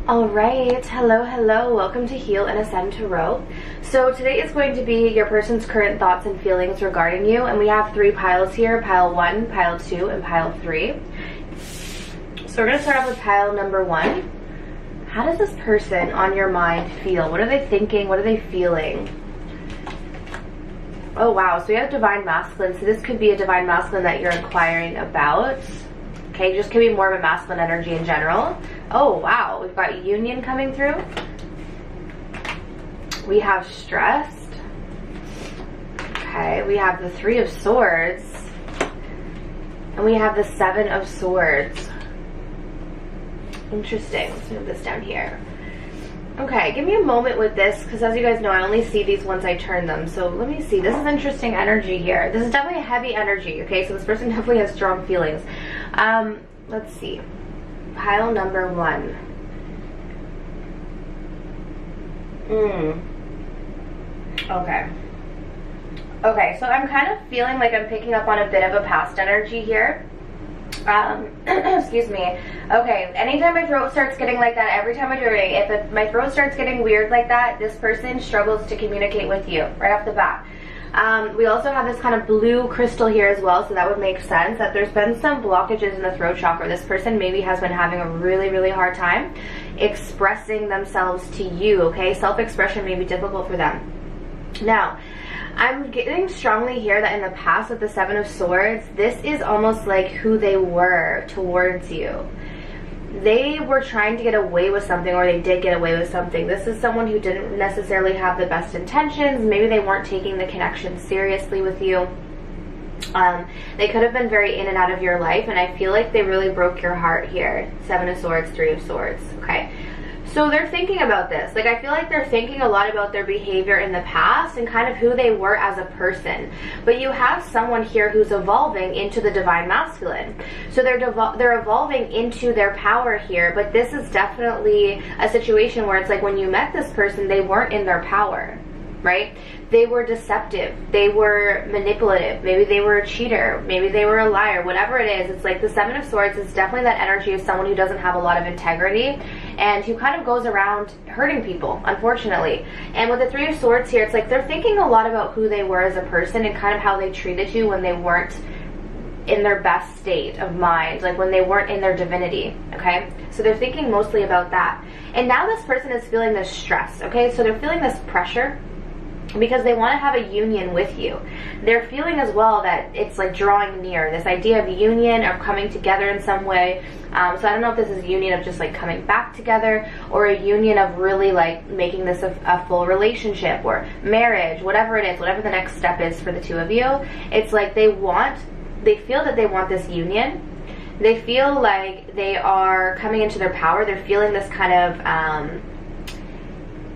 All right, hello, welcome to Heal and Ascend Tarot. So today is going to be your person's current thoughts and feelings regarding you, and we have three piles here, pile 1, pile 2, and pile 3. So we're going to start off with pile number 1. How does this person on your mind feel? What are they thinking? What are they feeling? Oh wow, so we have Divine Masculine, so this could be a Divine Masculine that you're inquiring about. Okay, just could be more of a masculine energy in general. Oh wow, we've got Union coming through. We have Stressed. Okay, we have the Three of Swords. And we have the Seven of Swords. Interesting, let's move this down here. Okay, give me a moment with this, because as you guys know, I only see these once I turn them. So let me see, this is interesting energy here. This is definitely a heavy energy, okay? So this person definitely has strong feelings. Let's see. Pile number 1. Okay, so I'm kind of feeling like I'm picking up on a bit of a past energy here. Excuse me. Okay, anytime my throat starts getting like that, every time I do it, if my throat starts getting weird like that, this person struggles to communicate with you right off the bat. We also have this kind of blue crystal here as well, so that would make sense that there's been some blockages in the throat chakra. This person maybe has been having a really hard time expressing themselves to you, okay? Self-expression may be difficult for them. Now, I'm getting strongly here that in the past with the Seven of Swords, this is almost like who they were towards you. They were trying to get away with something, or they did get away with something. This is someone who didn't necessarily have the best intentions. Maybe they weren't taking the connection seriously with you. They could have been very in and out of your life, and I feel like they really broke your heart here. Seven of Swords, Three of Swords, okay? So they're thinking about this. Like, I feel like they're thinking a lot about their behavior in the past and kind of who they were as a person. But you have someone here who's evolving into the Divine Masculine. So they're evolving into their power here, but this is definitely a situation where it's like when you met this person, they weren't in their power, right? They were deceptive. They were manipulative. Maybe they were a cheater. Maybe they were a liar. Whatever it is, it's like the Seven of Swords is definitely that energy of someone who doesn't have a lot of integrity and who kind of goes around hurting people, unfortunately. And with the Three of Swords here, it's like they're thinking a lot about who they were as a person and kind of how they treated you when they weren't in their best state of mind, like when they weren't in their divinity, okay? So they're thinking mostly about that. And now this person is feeling this stress, okay? So they're feeling this pressure because they want to have a union with you. They're feeling as well that it's like drawing near, this idea of union or coming together in some way. So I don't know if this is a union of just like coming back together, or a union of really like making this a full relationship or marriage, whatever it is, whatever the next step is for the two of you. It's like they feel that they want this union. They feel like they are coming into their power. They're feeling this kind of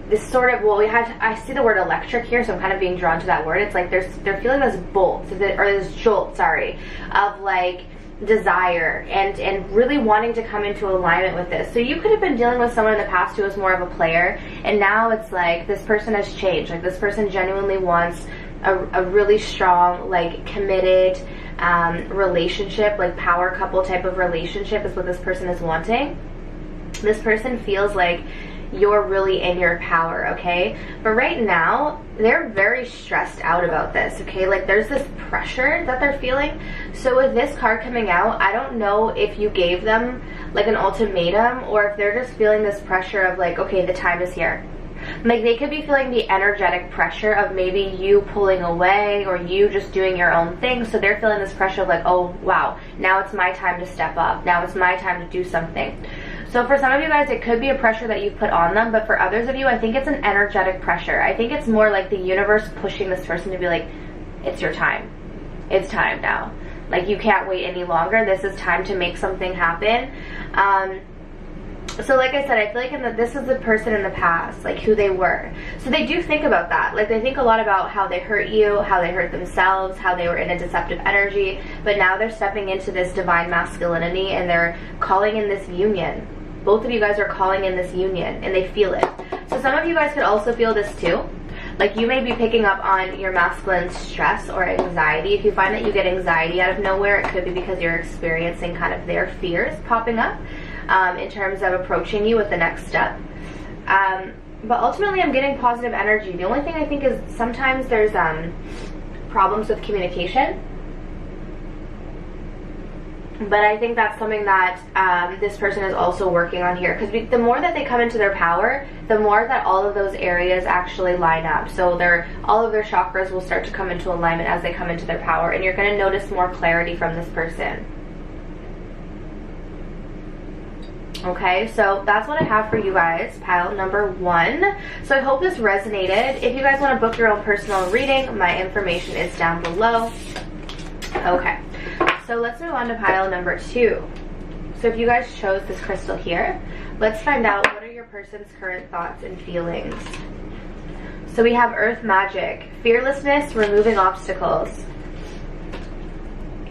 this sort of, well, I see the word electric here, so I'm kind of being drawn to that word. It's like they're feeling this bolt, or this jolt, sorry, of like desire and really wanting to come into alignment with this. So you could have been dealing with someone in the past who was more of a player, and now it's like this person has changed. Like this person genuinely wants a really strong, like committed relationship, like power couple type of relationship is what this person is wanting. This person feels like you're really in your power, okay? But right now, they're very stressed out about this, okay? Like there's this pressure that they're feeling. So with this card coming out, I don't know if you gave them like an ultimatum, or if they're just feeling this pressure of like, okay, the time is here. Like they could be feeling the energetic pressure of maybe you pulling away or you just doing your own thing. So they're feeling this pressure of like, oh wow, now it's my time to step up. Now it's my time to do something. So for some of you guys, it could be a pressure that you've put on them, but for others of you, I think it's an energetic pressure. I think it's more like the universe pushing this person to be like, it's your time. It's time now. Like you can't wait any longer. This is time to make something happen. So like I said, I feel like this is the person in the past, like who they were. So they do think about that. Like they think a lot about how they hurt you, how they hurt themselves, how they were in a deceptive energy. But now they're stepping into this divine masculinity and they're calling in this union. Both of you guys are calling in this union and they feel it. So some of you guys could also feel this too. Like you may be picking up on your masculine stress or anxiety. If you find that you get anxiety out of nowhere, it could be because you're experiencing kind of their fears popping up. in terms of approaching you with the next step. But ultimately, I'm getting positive energy. The only thing I think is sometimes there's problems with communication. But I think that's something that this person is also working on here. Because the more that they come into their power, the more that all of those areas actually line up. So all of their chakras will start to come into alignment as they come into their power. And you're going to notice more clarity from this person. Okay, so that's what I have for you guys, pile number 1. So I hope this resonated. If you guys want to book your own personal reading, my information is down below. Okay. So let's move on to pile number 2. So if you guys chose this crystal here, let's find out what are your person's current thoughts and feelings. So we have Earth Magic, fearlessness, removing obstacles.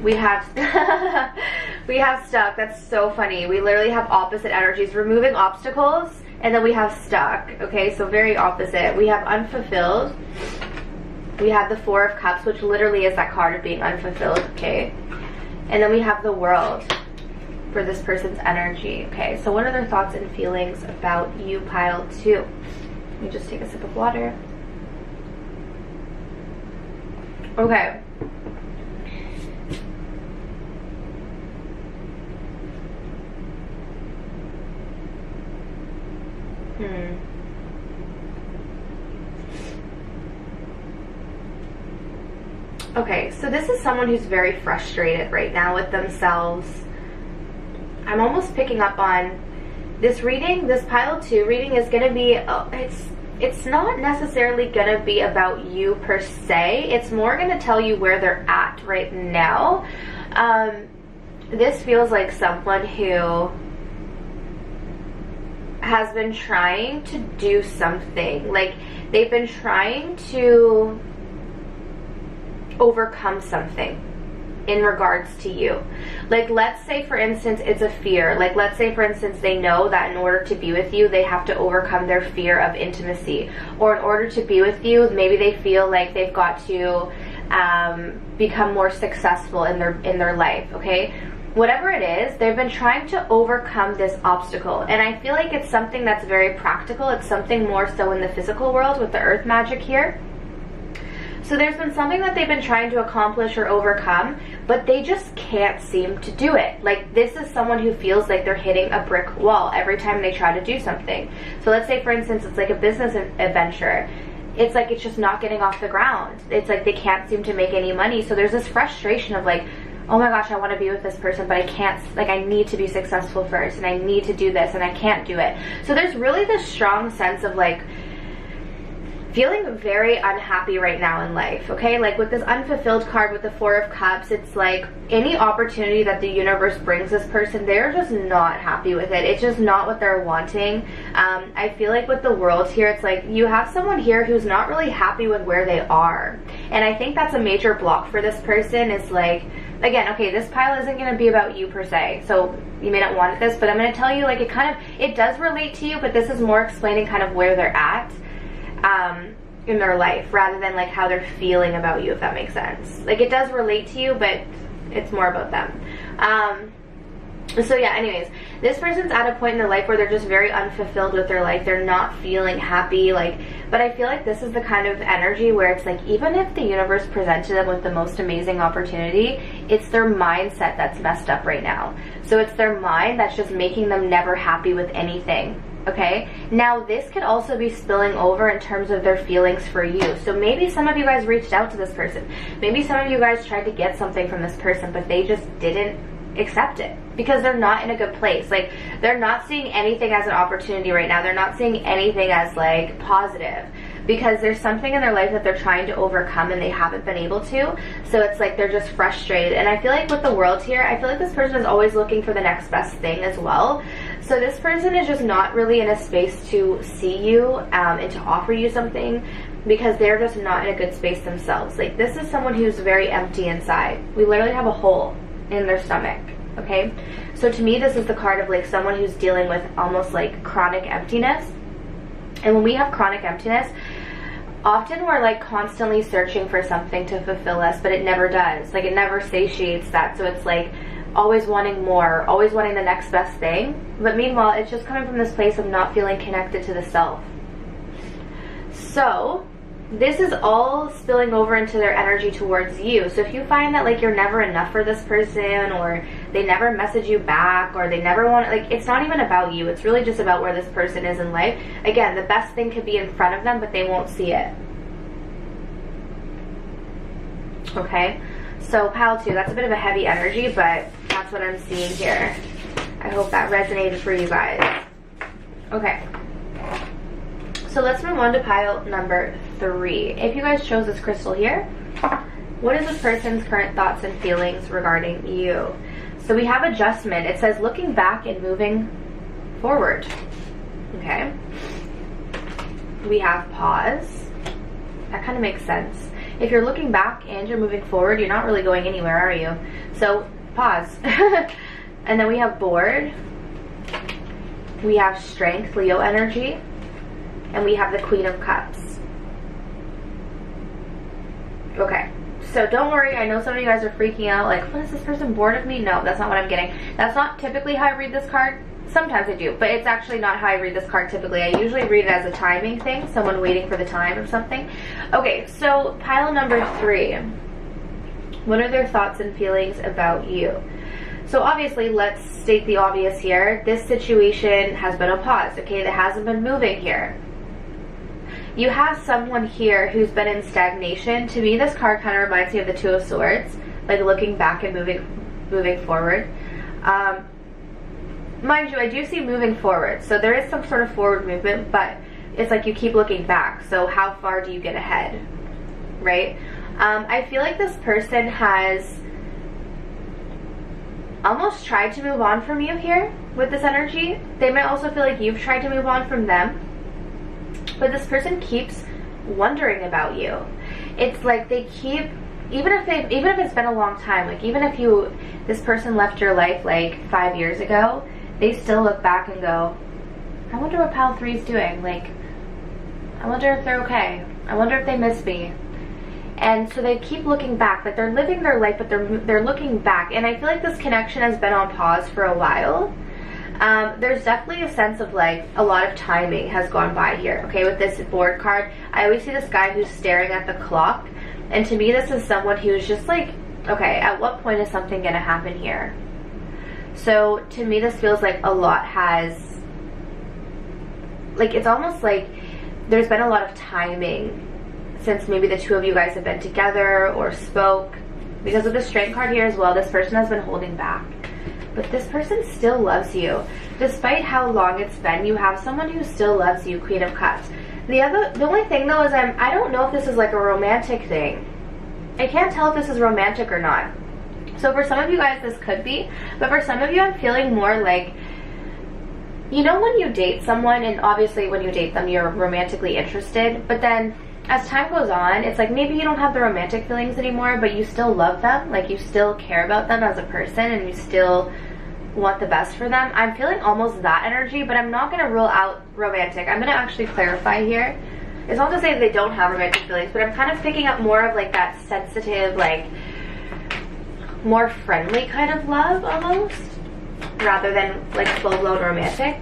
We have we have stuck. That's so funny. We literally have opposite energies, removing obstacles, and then we have stuck. Okay, so very opposite. We have unfulfilled. We have the Four of Cups, which literally is that card of being unfulfilled. Okay. And then we have the World for this person's energy. Okay, so what are their thoughts and feelings about you, pile 2? Let me just take a sip of water. Okay. Okay, so this is someone who's very frustrated right now with themselves. I'm almost picking up on this reading. This pile 2 reading is going to be, it's not necessarily going to be about you per se. It's more going to tell you where they're at right now. This feels like someone who has been trying to do something. Like, they've been trying to overcome something in regards to you. Like, let's say for instance it's a fear. Like, let's say for instance they know that in order to be with you they have to overcome their fear of intimacy, or in order to be with you maybe they feel like they've got to become more successful in their life. Okay, whatever it is, they've been trying to overcome this obstacle, and I feel like it's something that's very practical. It's something more so in the physical world with the Earth Magic here. So there's been something that they've been trying to accomplish or overcome, but they just can't seem to do it. Like, this is someone who feels like they're hitting a brick wall every time they try to do something. So let's say for instance it's like a business adventure. It's like it's just not getting off the ground. It's like they can't seem to make any money. So there's this frustration of like, oh my gosh, I want to be with this person, but I can't, like, I need to be successful first, and I need to do this, and I can't do it. So there's really this strong sense of like feeling very unhappy right now in life. Okay, like with this unfulfilled card with the Four of Cups, it's like any opportunity that the universe brings this person, they're just not happy with it. It's just not what they're wanting. I feel like with the World here, it's like you have someone here who's not really happy with where they are, and I think that's a major block for this person. Is like, again, okay, this pile isn't going to be about you per se, so you may not want this, but I'm going to tell you, like, it does relate to you, but this is more explaining kind of where they're at in their life, rather than like how they're feeling about you, if that makes sense. Like, it does relate to you, but it's more about them. So yeah, anyways, this person's at a point in their life where they're just very unfulfilled with their life. They're not feeling happy, like, but I feel like this is the kind of energy where it's like, even if the universe presented them with the most amazing opportunity, it's their mindset that's messed up right now. So it's their mind that's just making them never happy with anything. Okay, now this could also be spilling over in terms of their feelings for you. So maybe some of you guys reached out to this person. Maybe some of you guys tried to get something from this person, but they just didn't accept it because they're not in a good place. Like, they're not seeing anything as an opportunity right now. They're not seeing anything as like positive, because there's something in their life that they're trying to overcome and they haven't been able to. So it's like they're just frustrated. And I feel like with the World here, I feel like this person is always looking for the next best thing as well. So this person is just not really in a space to see you and to offer you something, because they're just not in a good space themselves. Like, this is someone who's very empty inside. We literally have a hole in their stomach. Okay, so to me this is the card of like someone who's dealing with almost like chronic emptiness. And when we have chronic emptiness, often we're like constantly searching for something to fulfill us, but it never does. Like, it never satiates that. So it's like always wanting more, always wanting the next best thing. But meanwhile, it's just coming from this place of not feeling connected to the self. So this is all spilling over into their energy towards you. So if you find that like you're never enough for this person, or they never message you back, or they never want, like, it's not even about you, it's really just about where this person is in life. Again, the best thing could be in front of them, but they won't see it. Okay, so pile 2, that's a bit of a heavy energy, but that's what I'm seeing here. I hope that resonated for you guys. Okay, so let's move on to pile number 3. If you guys chose this crystal here, what is this person's current thoughts and feelings regarding you? So we have adjustment. It says looking back and moving forward. Okay. We have pause. That kind of makes sense. If you're looking back and you're moving forward, you're not really going anywhere, are you? So pause. And then we have bored. We have strength, Leo energy. And we have the Queen of Cups. Okay, so don't worry. I know some of you guys are freaking out, like, what, is this person bored of me? No, that's not what I'm getting. That's not typically how I read this card. Sometimes I do, but it's actually not how I read this card typically. I usually read it as a timing thing, someone waiting for the time of something. Okay, so pile number 3. What are their thoughts and feelings about you? So obviously, let's state the obvious here. This situation has been a pause, okay? That hasn't been moving here. You have someone here who's been in stagnation. To me, this card kind of reminds me of the Two of Swords, like looking back and moving forward. Mind you, I do see moving forward, so there is some sort of forward movement, but it's like you keep looking back. So how far do you get ahead, right? I feel like this person has almost tried to move on from you here with this energy. They might also feel like you've tried to move on from them. But this person keeps wondering about you. It's like they keep, even if it's been a long time, like even if this person left your life like 5 years ago, they still look back and go, I wonder what pile 3 is doing. Like, I wonder if they're okay. I wonder if they miss me. And so they keep looking back, like they're living their life, but they're looking back. And I feel like this connection has been on pause for a while. There's definitely a sense of like a lot of timing has gone by here. Okay, with this board card, I always see this guy who's staring at the clock, and to me this is someone who's just like, okay, at what point is something gonna happen here? So to me this feels like a lot has, like, it's almost like there's been a lot of timing since maybe the two of you guys have been together or spoke. Because of the Strength card here as well, this person has been holding back. But this person still loves you. Despite how long it's been, you have someone who still loves you, Queen of Cups. The only thing though is I don't know if this is like a romantic thing. I can't tell if this is romantic or not. So for some of you guys this could be, but for some of you I'm feeling more like, you know when you date someone, and obviously when you date them you're romantically interested, but then as time goes on, it's like maybe you don't have the romantic feelings anymore, but you still love them, like you still care about them as a person and you still want the best for them. I'm feeling almost that energy, but I'm not going to rule out romantic. I'm going to actually clarify here. It's not to say that they don't have romantic feelings, but I'm kind of picking up more of like that sensitive, like more friendly kind of love almost, rather than like full-blown romantic.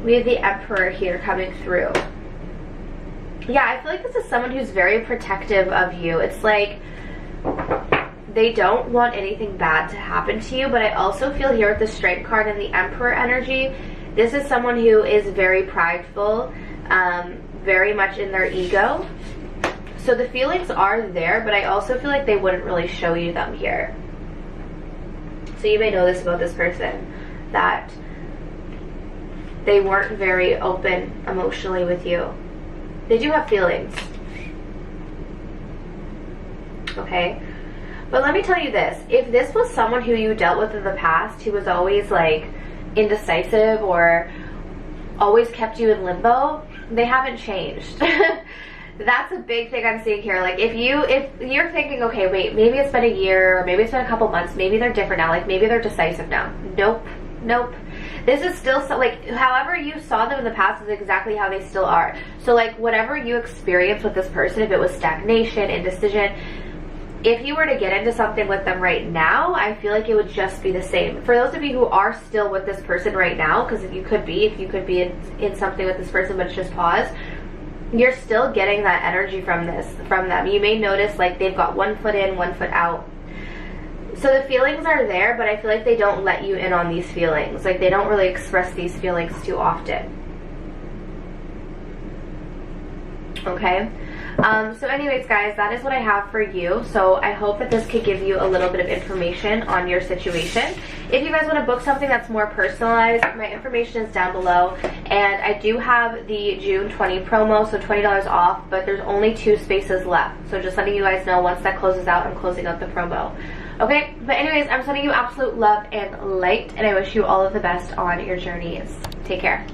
We have the Emperor here coming through. Yeah, I feel like this is someone who's very protective of you. It's like they don't want anything bad to happen to you, but I also feel here with the Strength card and the Emperor energy, this is someone who is very prideful, very much in their ego. So the feelings are there, but I also feel like they wouldn't really show you them here. So you may know this about this person, that they weren't very open emotionally with you. They do have feelings. Okay? But let me tell you this. If this was someone who you dealt with in the past, who was always like indecisive or always kept you in limbo, they haven't changed. That's a big thing I'm seeing here. Like if you're thinking, okay, wait, maybe it's been a year, or maybe it's been a couple months, maybe they're different now, like maybe they're decisive now. Nope. Nope. This is still so, like, however you saw them in the past is exactly how they still are. So like whatever you experience with this person, if it was stagnation, indecision, if you were to get into something with them right now, I feel like it would just be the same. For those of you who are still with this person right now, because if you could be in something with this person but it's just paused, you're still getting that energy from them. You may notice like they've got one foot in, one foot out. So the feelings are there, but I feel like they don't let you in on these feelings. Like they don't really express these feelings too often. Okay? So anyways, guys, that is what I have for you. So I hope that this could give you a little bit of information on your situation. If you guys want to book something that's more personalized, my information is down below. And I do have the June 20 promo, so $20 off, but there's only 2 spaces left. So just letting you guys know, once that closes out, I'm closing out the promo. Okay, but anyways, I'm sending you absolute love and light, and I wish you all of the best on your journeys. Take care.